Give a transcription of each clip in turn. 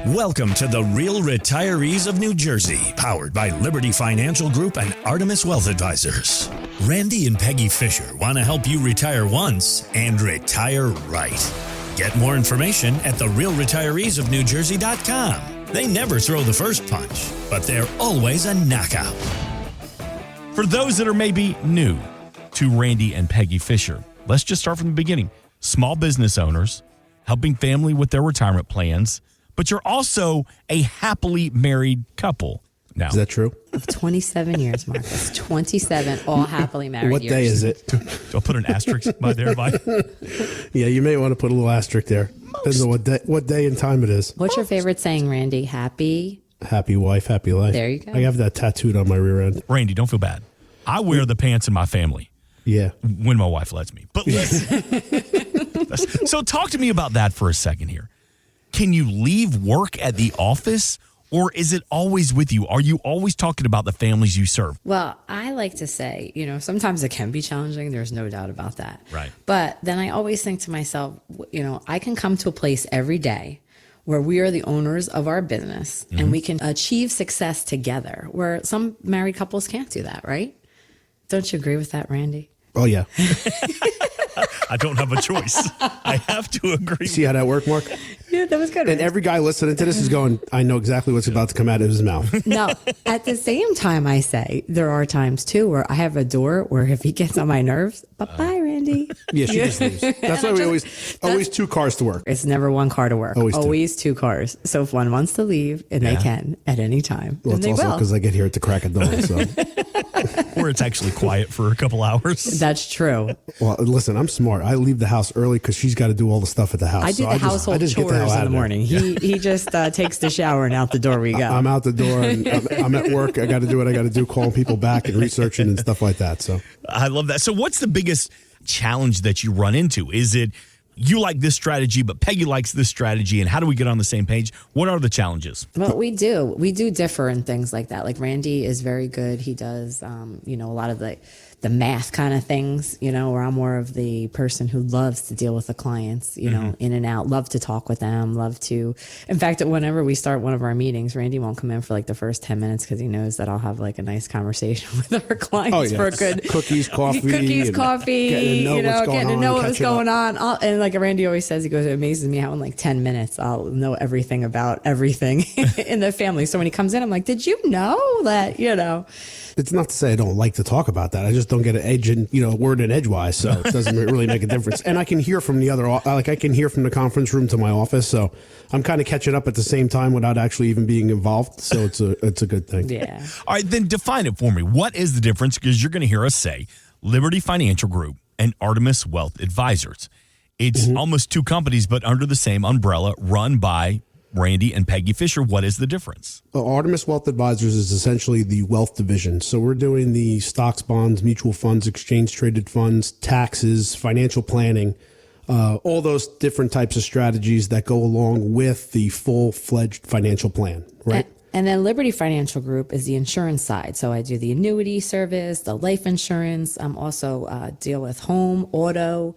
Welcome to the Real Retirees of New Jersey, powered by Liberty Financial Group and Artemis Wealth Advisors. Randy and Peggy Fisher want to help you retire once and retire right. Get more information at therealretireesofnewjersey.com. They never throw the first punch, but they're always a knockout. For those that are maybe new to Randy and Peggy Fisher, let's just start from the beginning. Small business owners, helping family with their retirement plans, but you're also a happily married couple now. Is that true? Of 27 years, Marcus. 27, all happily married What years. day is it? Do I put an asterisk by there? Yeah, you may want to put a little asterisk there. Depends on what day and time it is. What's your favorite saying, Randy? Happy wife, happy life. There you go. I have that tattooed on my rear end. Randy, don't feel bad. I wear the pants in my family. Yeah. When my wife lets me. But listen. So talk to me about that for a second here. Can you leave work at the office, or is it always with you? Are you always talking about the families you serve? Well, I like to say, sometimes it can be challenging. There's no doubt about that. Right. But then I always think to myself, I can come to a place every day where we are the owners of our business and we can achieve success together, where some married couples can't do that, right? Don't you agree with that, Randy? Oh, yeah. I don't have a choice. I have to agree. See how that worked, Mark? Yeah, that was good. And every guy listening to this is going, I know exactly what's about to come out of his mouth. No, at the same time, I say there are times too where I have a door where if he gets on my nerves, bye-bye, Randy. Yeah, she just leaves. That's why we always two cars to work. It's never one car to work. Always two cars. So if one wants to leave, and they can at any time, Well, then it's they also will. because I get here at the crack of dawn. So. Or it's actually quiet for a couple hours. That's true. Well, listen, I'm smart. I leave the house early because she's got to do all the stuff at the house. I do the household chores in the morning. He just takes the shower and out the door we go. I'm out the door and I'm at work. I got to do what I got to do, calling people back and researching and stuff like that. So I love that. So what's the biggest challenge that you run into? Is it you like this strategy, but Peggy likes this strategy, and how do we get on the same page? What are the challenges? Well, we do differ in things like that. Like Randy is very good. He does, a lot of the math kind of things, where I'm more of the person who loves to deal with the clients, in and out, love to talk with them, in fact, whenever we start one of our meetings, Randy won't come in for like the first 10 minutes because he knows that I'll have like a nice conversation with our clients for a good cookies, coffee, getting to know what's going on. And like Randy always says, it amazes me how in like 10 minutes, I'll know everything about everything in the family. So when he comes in, I'm like, did you know that, It's not to say I don't like to talk about that. I just don't get an edge and word in edgewise, so it doesn't really make a difference. And I can hear from I can hear from the conference room to my office, so I'm kind of catching up at the same time without actually even being involved. So it's a good thing. Yeah. All right, then define it for me. What is the difference? Because you're going to hear us say Liberty Financial Group and Artemis Wealth Advisors. It's almost two companies, but under the same umbrella, run by Randy and Peggy Fisher. What is the difference? Artemis Wealth Advisors is essentially the wealth division. So we're doing the stocks, bonds, mutual funds, exchange traded funds, taxes, financial planning, all those different types of strategies that go along with the full-fledged financial plan, right? And then Liberty Financial Group is the insurance side. So I do the annuity service, the life insurance. I'm also deal with home, auto.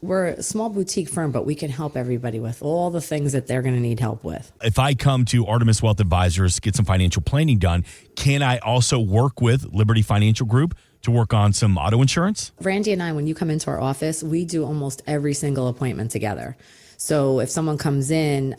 We're a small boutique firm, but we can help everybody with all the things that they're going to need help with. If I come to Artemis Wealth Advisors, get some financial planning done, can I also work with Liberty Financial Group to work on some auto insurance? Randy and I, when you come into our office, we do almost every single appointment together. So if someone comes in,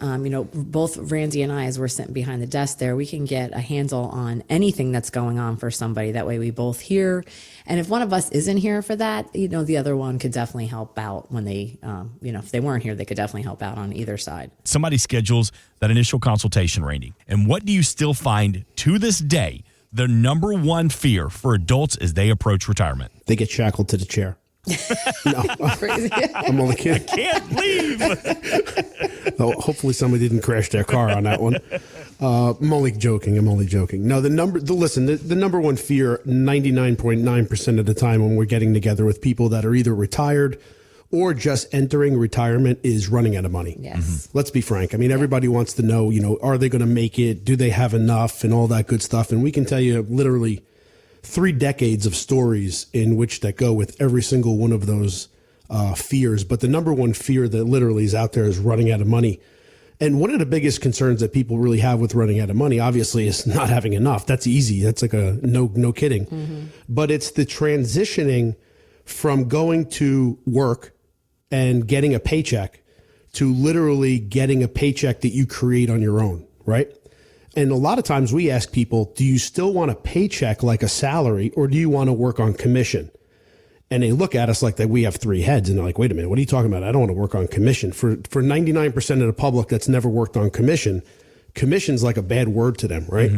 both Randy and I, as we're sitting behind the desk there, we can get a handle on anything that's going on for somebody. That way we both hear. And if one of us isn't here for that, the other one could definitely help out when they, if they weren't here, they could definitely help out on either side. Somebody schedules that initial consultation, Randy. And what do you still find to this day the number one fear for adults as they approach retirement? They get shackled to the chair. No, Crazy. I'm only kidding. Can't leave. Hopefully somebody didn't crash their car on that one. I'm only joking. No, the number one fear 99.9% of the time when we're getting together with people that are either retired or just entering retirement is running out of money. Yes. Let's be frank. I mean, everybody wants to know, are they going to make it? Do they have enough and all that good stuff? And we can tell you literally 3 decades of stories in which that go with every single one of those fears. But the number one fear that literally is out there is running out of money. And one of the biggest concerns that people really have with running out of money, obviously, is not having enough. That's easy. That's like a no kidding. But it's the transitioning from going to work and getting a paycheck to literally getting a paycheck that you create on your own, right? And a lot of times we ask people, do you still want a paycheck like a salary, or do you want to work on commission? And they look at us like that we have three heads, and they're like, wait a minute, what are you talking about? I don't want to work on commission. For 99% of the public that's never worked on commission, commission's like a bad word to them, right?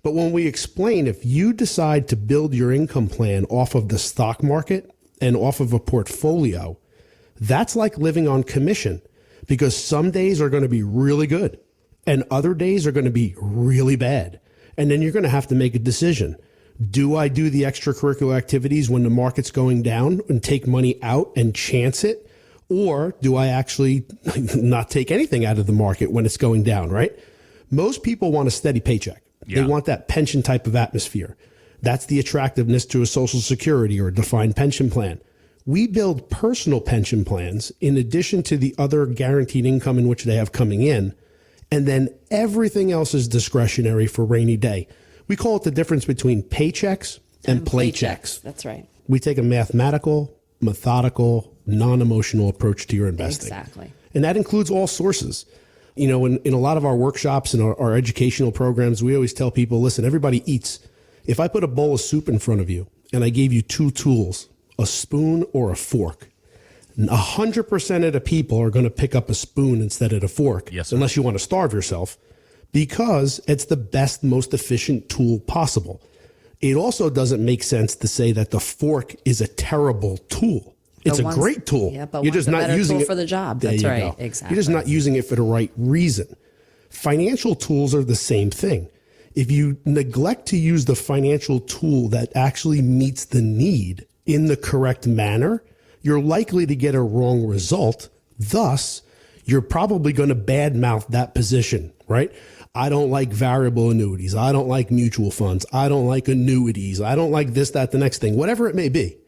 But when we explain, if you decide to build your income plan off of the stock market and off of a portfolio, that's like living on commission, because some days are going to be really good and other days are going to be really bad. And then you're going to have to make a decision. Do I do the extracurricular activities when the market's going down and take money out and chance it? Or do I actually not take anything out of the market when it's going down, right? Most people want a steady paycheck. Yeah. They want that pension type of atmosphere. That's the attractiveness to a Social Security or a defined pension plan. We build personal pension plans in addition to the other guaranteed income in which they have coming in. And then everything else is discretionary for rainy day. We call it the difference between paychecks and play checks. That's right. We take a mathematical, methodical, non-emotional approach to your investing. Exactly. And that includes all sources. You know, in a lot of our workshops and our educational programs, we always tell people, listen, everybody eats. If I put a bowl of soup in front of you and I gave you two tools, a spoon or a fork, 100% of the people are going to pick up a spoon instead of a fork, unless you want to starve yourself, because it's the best, most efficient tool possible. It also doesn't make sense to say that the fork is a terrible tool. It's a great tool. Yeah, but you're just not using it for the job. That's right. Go. Exactly. You're just not using it for the right reason. Financial tools are the same thing. If you neglect to use the financial tool that actually meets the need in the correct manner, you're likely to get a wrong result. Thus, you're probably going to badmouth that position, right? I don't like variable annuities. I don't like mutual funds. I don't like annuities. I don't like this, that, the next thing, whatever it may be.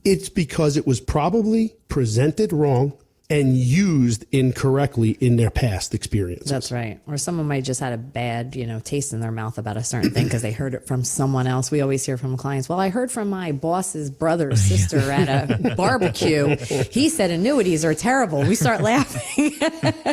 It's because it was probably presented wrong and used incorrectly in their past experiences. That's right. Or someone might just had a bad, taste in their mouth about a certain thing because they heard it from someone else. We always hear from clients, well, I heard from my boss's brother or sister at a barbecue. He said annuities are terrible. We start laughing.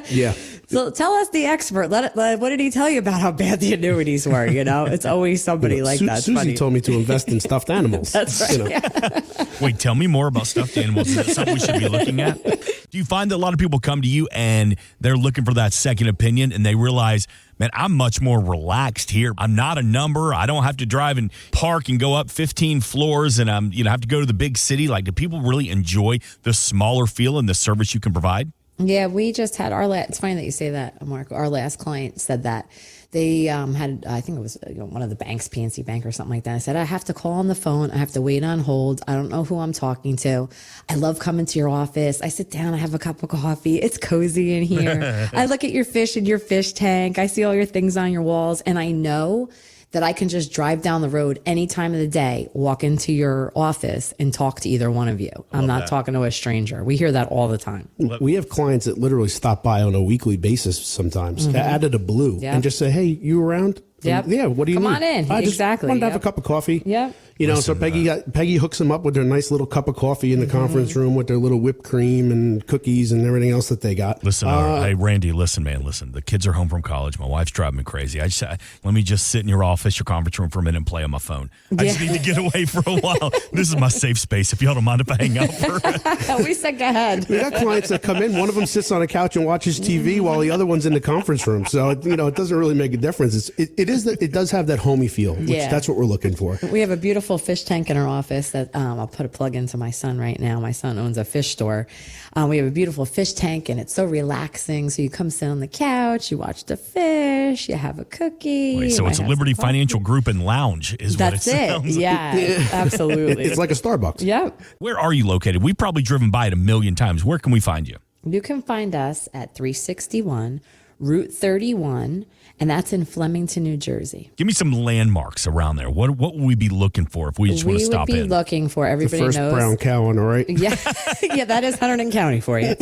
Yeah. So tell us the expert. What did he tell you about how bad the annuities were? It's always somebody like that. Susie funny. told me to invest in stuffed animals. That's right. Wait, tell me more about stuffed animals. Is that something we should be looking at? Do you find that a lot of people come to you and they're looking for that second opinion and they realize, man, I'm much more relaxed here. I'm not a number. I don't have to drive and park and go up 15 floors and I'm, have to go to the big city. Like, do people really enjoy the smaller feel and the service you can provide? Yeah, we just had it's funny that you say that, Mark. Our last client said that they had, I think it was one of the banks, PNC Bank or something like that. I said, I have to call on the phone. I have to wait on hold. I don't know who I'm talking to. I love coming to your office. I sit down. I have a cup of coffee. It's cozy in here. I look at your fish in your fish tank. I see all your things on your walls. And I know that I can just drive down the road any time of the day, walk into your office and talk to either one of you. I'm not talking to a stranger. We hear that all the time. We have clients that literally stop by on a weekly basis sometimes, out of the blue, and just say, hey, you around? Yep. Yeah, what do you Come need? on in. I just Exactly. wanted to have a cup of coffee. Yep. So Peggy hooks them up with their nice little cup of coffee in the conference room with their little whipped cream and cookies and everything else that they got. Listen, hey, Randy, listen. The kids are home from college. My wife's driving me crazy. Let me just sit in your office, your conference room for a minute and play on my phone. I just need to get away for a while. This is my safe space. If y'all don't mind if I hang out for We said go ahead. We got clients that come in. One of them sits on a couch and watches TV while the other one's in the conference room. So, it doesn't really make a difference. It does have that homey feel, which that's what we're looking for. We have a beautiful fish tank in our office that I'll put a plug into my son right now. My son owns a fish store. We have a beautiful fish tank and it's so relaxing. So you come sit on the couch, you watch the fish, you have a cookie. Wait, so it's a Liberty Financial Group and Lounge is what it sounds like. Yeah, absolutely. It's like a Starbucks. Yep. Where are you located? We've probably driven by it a million times. Where can we find you? You can find us at 361 Route 31, and that's in Flemington, New Jersey. Give me some landmarks around there. What would we be looking for if we just want to stop in? We would be looking for, everybody the first knows. brown cow on the right. Yeah, yeah, that is Hunterdon County for you.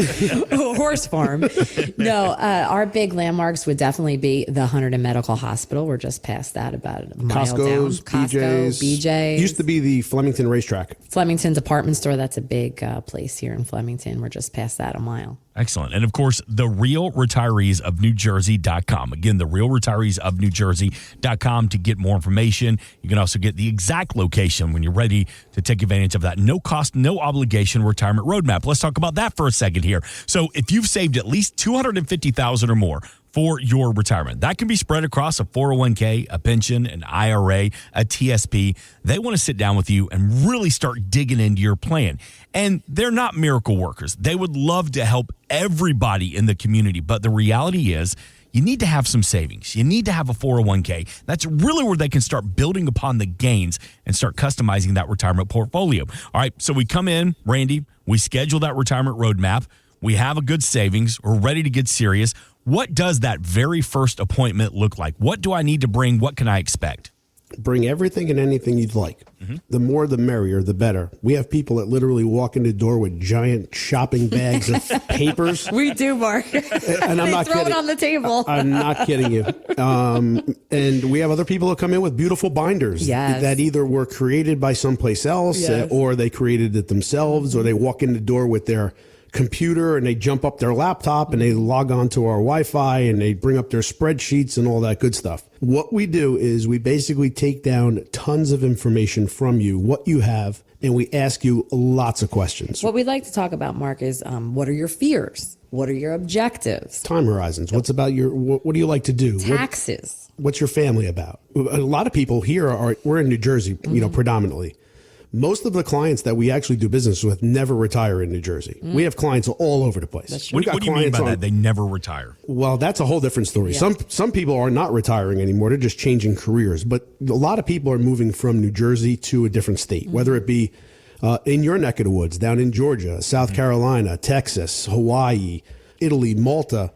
Horse farm. No, our big landmarks would definitely be the Hunterdon Medical Hospital. We're just past that, about a mile Costco's, down. BJ's. Used to be the Flemington racetrack. Flemington department store. That's a big place here in Flemington. We're just past that a mile. Excellent. And of course, the Real Retirees of New Jersey.com. Again, the Real Retirees of New Jersey.com to get more information. You can also get the exact location when you're ready to take advantage of that no cost, no obligation retirement roadmap. Let's talk about that for a second here. So if you've saved at least $250,000 or more for your retirement, that can be spread across a 401k, a pension, an IRA, a TSP. They want to sit down with you and really start digging into your plan. And they're not miracle workers. They would love to help everybody in the community. But the reality is, you need to have some savings. You need to have a 401k. That's really where they can start building upon the gains and start customizing that retirement portfolio. All right, so we come in, Randy, we schedule that retirement roadmap. We have a good savings. We're ready to get serious. What does that very first appointment look like? What do I need to bring? What can I expect? Bring everything and anything you'd like. The more, the merrier, the better. We have people that literally walk in the door with giant shopping bags of papers. We do, Mark. And I'm not throw kidding. it on the table. I'm not kidding you. And we have other people that come in with beautiful binders that either were created by someplace else or they created it themselves, or they walk in the door with their computer and they jump up their laptop and they log on to our Wi-Fi and they bring up their spreadsheets and all that good stuff. What we do is we basically take down tons of information from you, what you have, and we ask you lots of questions. What we'd like to talk about, Mark, is what are your fears? What are your objectives? Time horizons. What's about your, what do you like to do? Taxes. What's your family about? A lot of people here we're in New Jersey, predominantly. Most of the clients that we actually do business with never retire in New Jersey. We have clients all over the place. What do you mean by that? They never retire? Well, that's a whole different story. Yeah. Some people are not retiring anymore. They're just changing careers. But a lot of people are moving from New Jersey to a different state, whether it be in your neck of the woods, down in Georgia, South Carolina, Texas, Hawaii, Italy, Malta,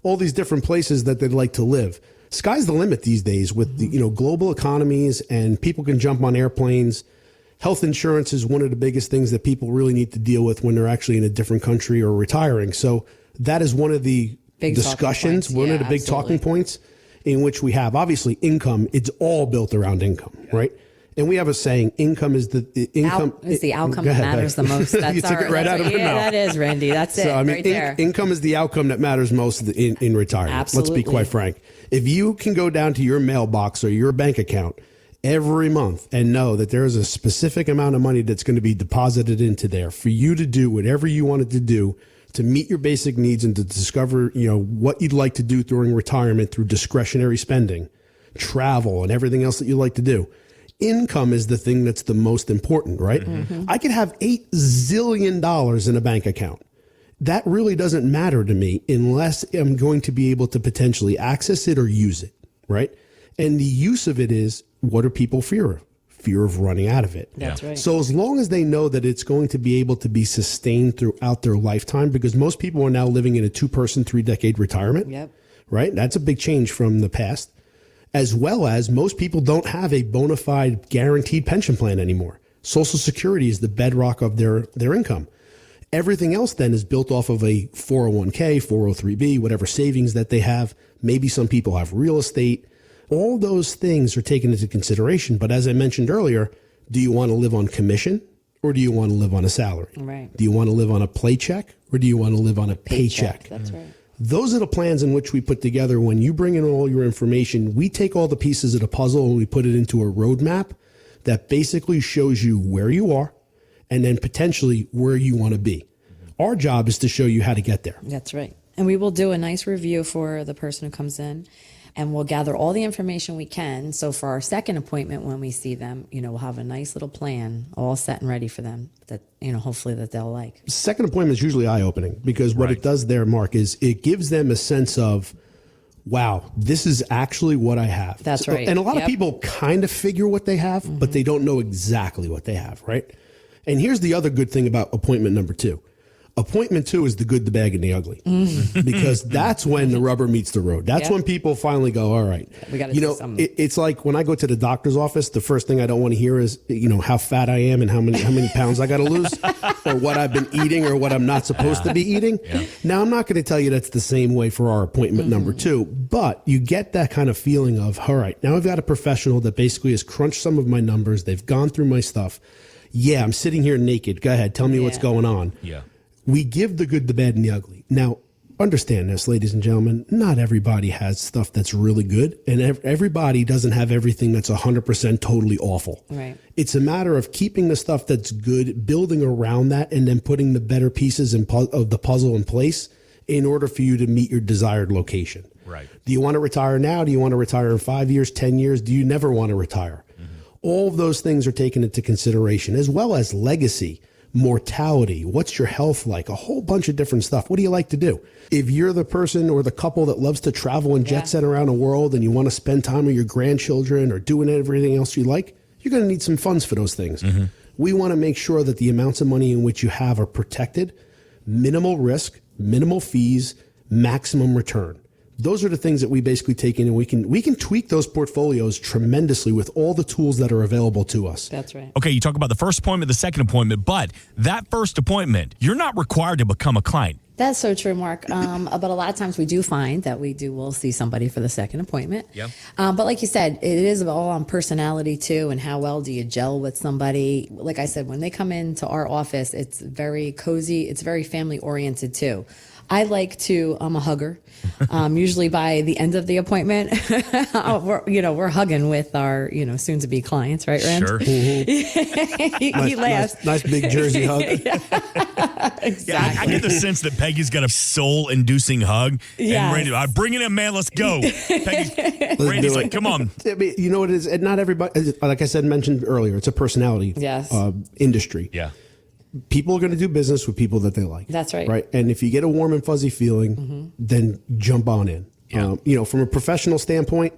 all these different places that they'd like to live. Sky's the limit these days with the, global economies, and people can jump on airplanes. Health insurance is one of the biggest things that people really need to deal with when they're actually in a different country or retiring. So that is one of the big discussions, one of the big talking points in which we have. Obviously, income, it's all built around income, right? And we have a saying, income is the income. Is the outcome that matters the most. That's you took it right out of your mouth. That is, Randy. That's it. So, I mean, right there. Income is the outcome that matters most in retirement. Absolutely. Let's be quite frank. If you can go down to your mailbox or your bank account every month and know that there is a specific amount of money that's going to be deposited into there for you to do whatever you wanted to do to meet your basic needs and to discover, what you'd like to do during retirement through discretionary spending, travel, and everything else that you like to do. Income is the thing that's the most important, right? I could have $8 zillion in a bank account. That really doesn't matter to me unless I'm going to be able to potentially access it or use it, right? And the use of it is, what do people fear of? Fear of running out of it. That's right. So as long as they know that it's going to be able to be sustained throughout their lifetime, because most people are now living in a 2-person, 3-decade retirement, right? That's a big change from the past. As well as most people don't have a bona fide guaranteed pension plan anymore. Social Security is the bedrock of their income. Everything else then is built off of a 401k, 403b, whatever savings that they have. Maybe some people have real estate. All those things are taken into consideration. But as I mentioned earlier, do you want to live on commission or do you want to live on a salary? Right. Do you want to live on a paycheck or do you want to live on a paycheck? That's right. Those are the plans in which we put together. When you bring in all your information, we take all the pieces of the puzzle and we put it into a roadmap that basically shows you where you are and then potentially where you want to be. Our job is to show you how to get there. That's right. And we will do a nice review for the person who comes in, and we'll gather all the information we can. So for our second appointment, when we see them, we'll have a nice little plan all set and ready for them that, hopefully that they'll like. Second appointment is usually eye-opening because what it does there, Mark, is it gives them a sense of, wow, this is actually what I have. That's right. And a lot of people kind of figure what they have, but they don't know exactly what they have, right? And here's the other good thing about appointment number 2. Appointment 2 is the good, the bad, and the ugly, because that's when the rubber meets the road. That's when people finally go, all right, we got to do something. It's like when I go to the doctor's office, the first thing I don't want to hear is, how fat I am and how many pounds I got to lose, or what I've been eating or what I'm not supposed to be eating. Yeah. Now, I'm not going to tell you that's the same way for our appointment number 2, but you get that kind of feeling of, all right, now I've got a professional that basically has crunched some of my numbers. They've gone through my stuff. Yeah, I'm sitting here naked. Go ahead. Tell me what's going on. Yeah. We give the good, the bad, and the ugly. Now, understand this, ladies and gentlemen, not everybody has stuff that's really good, and everybody doesn't have everything that's 100% totally awful. Right. It's a matter of keeping the stuff that's good, building around that, and then putting the better pieces of the puzzle in place in order for you to meet your desired location. Right. Do you want to retire now? Do you want to retire in 5 years, 10 years? Do you never want to retire? All of those things are taken into consideration, as well as legacy, mortality, what's your health like, a whole bunch of different stuff. What do you like to do? If you're the person or the couple that loves to travel and jet set around the world and you want to spend time with your grandchildren or doing everything else you like, you're going to need some funds for those things. We want to make sure that the amounts of money in which you have are protected, minimal risk, minimal fees, maximum return. Those are the things that we basically take in, and we can tweak those portfolios tremendously with all the tools that are available to us. That's right. Okay, you talk about the first appointment, the second appointment, but that first appointment, you're not required to become a client. That's so true, Mark. But a lot of times we do find that we'll see somebody for the second appointment. Yeah. But like you said, it is all on personality too, and how well do you gel with somebody. Like I said, when they come into our office, it's very cozy. It's very family oriented too. I'm a hugger. Usually by the end of the appointment, we're hugging with our, soon to be clients, right, Rand? Sure. he laughs. Nice big Jersey hug. Exactly. Yeah, I get the sense that Peggy's got a soul-inducing hug. Yes. And Randy, I'm bringing it, man. Let's go. Randy's like, come on. You know what it is? And not everybody, like I mentioned earlier, it's a personality industry. Yeah. People are going to do business with people that they like. That's right. Right. And if you get a warm and fuzzy feeling, then jump on in. Yeah. From a professional standpoint,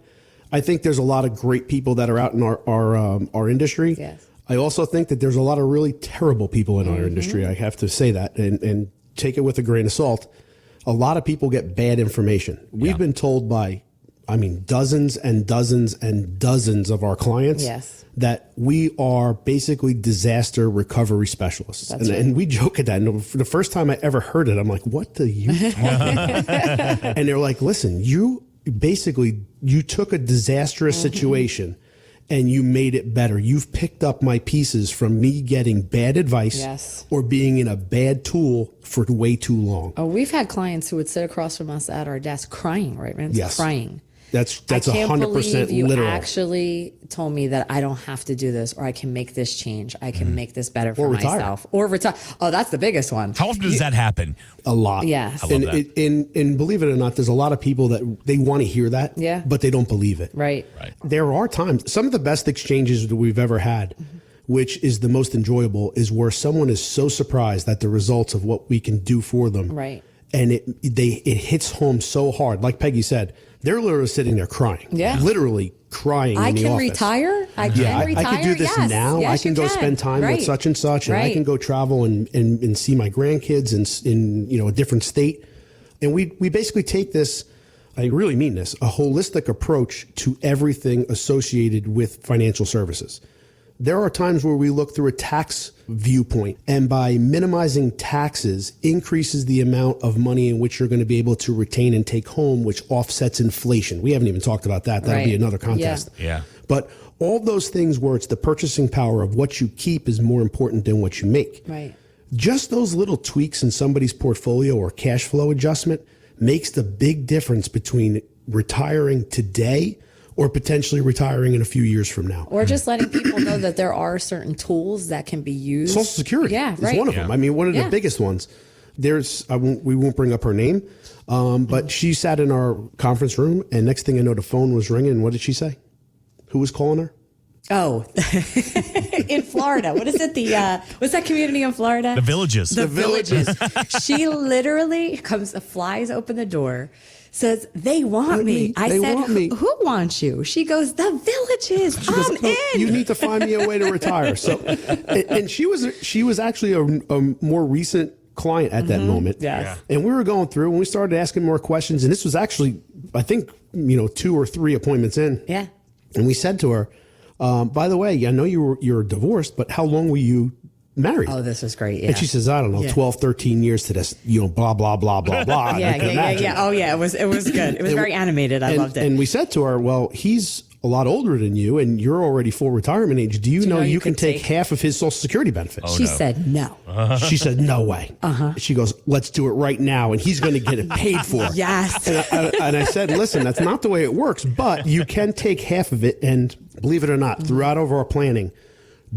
I think there's a lot of great people that are out in our industry. Yes. I also think that there's a lot of really terrible people in our industry. I have to say that and take it with a grain of salt. A lot of people get bad information. We've been told by, dozens and dozens and dozens of our clients that we are basically disaster recovery specialists. And we joke at that. And for the first time I ever heard it, I'm like, what do you talking about? And they're like, listen, you took a disastrous situation and you made it better. You've picked up my pieces from me getting bad advice or being in a bad tool for way too long. Oh, we've had clients who would sit across from us at our desk crying, right, Rand? Yes. Crying. That's I can't 100% believe you literal. Actually told me that I don't have to do this, or I can make this change. I can make this better for myself. Or retire. Oh, that's the biggest one. How often does that happen? A lot. Yes. I love that. And believe it or not, there's a lot of people that they want to hear that, but they don't believe it. Right. There are times, some of the best exchanges that we've ever had, which is the most enjoyable, is where someone is so surprised at the results of what we can do for them. Right. And it hits home so hard. Like Peggy said, they're literally sitting there crying. Yeah. Literally crying in the office. Retire? I can retire? I can do this now. Yes, I can go spend time with such and such, and I can go travel and see my grandkids in a different state. And we basically take this, I really mean this, a holistic approach to everything associated with financial services. There are times where we look through a tax viewpoint, and by minimizing taxes increases the amount of money in which you're going to be able to retain and take home, which offsets inflation. We haven't even talked about that. That'll be another contest. Yeah. But all those things where it's the purchasing power of what you keep is more important than what you make. Right. Just those little tweaks in somebody's portfolio or cash flow adjustment makes the big difference between retiring today or potentially retiring in a few years from now. Or just letting people know that there are certain tools that can be used. Social Security is one of them. I mean, one of the biggest ones. We won't bring up her name, but she sat in our conference room, and next thing I know, the phone was ringing. And what did she say? Who was calling her? Oh, in Florida. What is it? What's that community in Florida? The Villages. The Villages. She literally flies open the door, says, they want me. I said, who wants you? She goes, the Villages. I'm in. You need to find me a way to retire. So, and she was actually a more recent client at that moment. Yes. And we were going through and we started asking more questions. And this was actually, I think, 2 or 3 appointments in. Yeah. And we said to her, by the way, I know you're divorced, but how long were you married? Oh, this was great. Yeah. And she says, I don't know, 12, 13 years to this, blah, blah, blah, blah, blah. Yeah. Oh, yeah. It was good. It was very animated. I loved it. And we said to her, well, he's a lot older than you and you're already full retirement age. Do you know you can take half of his Social Security benefits? She said no. She said, no way. She goes, let's do it right now. And he's going to get it paid for. Yes. And I said, listen, that's not the way it works, but you can take half of it. And believe it or not, throughout over our planning,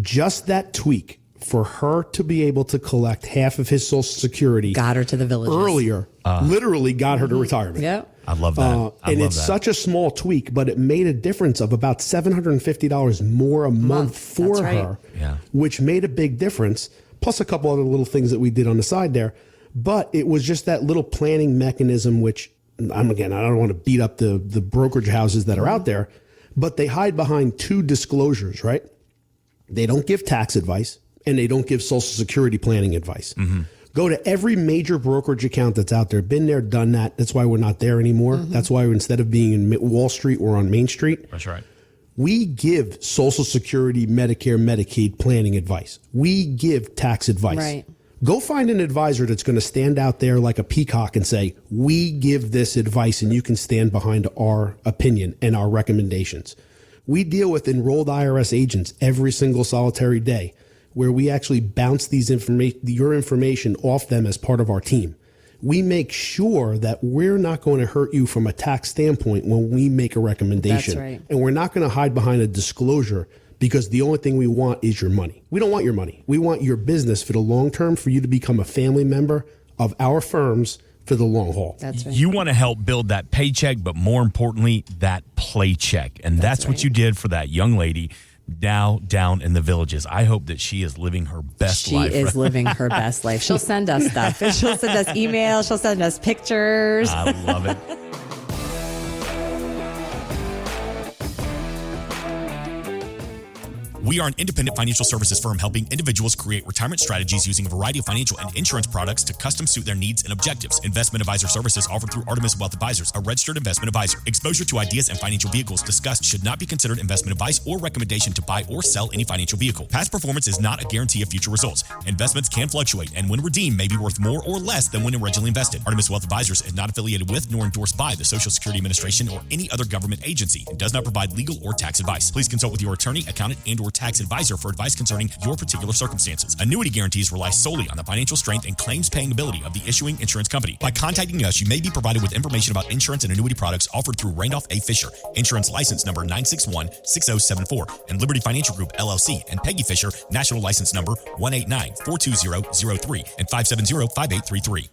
just that tweak for her to be able to collect half of his Social Security got her to the Villages earlier, literally got her to retirement. Yep. I love that. And it's such a small tweak, but it made a difference of about $750 more a month for her, which made a big difference. Plus a couple other little things that we did on the side there. But it was just that little planning mechanism, which I don't want to beat up the brokerage houses that are out there, but they hide behind 2 disclosures, right? They don't give tax advice and they don't give Social Security planning advice. Go to every major brokerage account that's out there. Been there, done that. That's why we're not there anymore. That's why instead of being in Wall Street, we're on Main Street. That's right. We give Social Security, Medicare, Medicaid planning advice. We give tax advice. Right. Go find an advisor that's going to stand out there like a peacock and say, we give this advice and you can stand behind our opinion and our recommendations. We deal with enrolled IRS agents every single solitary day, where we actually bounce your information off them as part of our team. We make sure that we're not going to hurt you from a tax standpoint when we make a recommendation. That's right. And we're not going to hide behind a disclosure because the only thing we want is your money. We don't want your money. We want your business for the long term, for you to become a family member of our firms for the long haul. That's right. You want to help build that paycheck, but more importantly, that playcheck. And that's what you did for that young lady now down in the Villages. I hope that she is living her best life. She is living her best life. She'll send us stuff. She'll send us emails. She'll send us pictures. I love it. We are an independent financial services firm helping individuals create retirement strategies using a variety of financial and insurance products to custom suit their needs and objectives. Investment advisor services offered through Artemis Wealth Advisors, a registered investment advisor. Exposure to ideas and financial vehicles discussed should not be considered investment advice or recommendation to buy or sell any financial vehicle. Past performance is not a guarantee of future results. Investments can fluctuate and when redeemed may be worth more or less than when originally invested. Artemis Wealth Advisors is not affiliated with nor endorsed by the Social Security Administration or any other government agency and does not provide legal or tax advice. Please consult with your attorney, accountant, and or tax advisor for advice concerning your particular circumstances. Annuity guarantees rely solely on the financial strength and claims paying ability of the issuing insurance company. By contacting us, you may be provided with information about insurance and annuity products offered through Randolph A. Fisher, insurance license number 9616074, and Liberty Financial Group, LLC, and Peggy Fisher, national license number 189-42003 and 570-5833.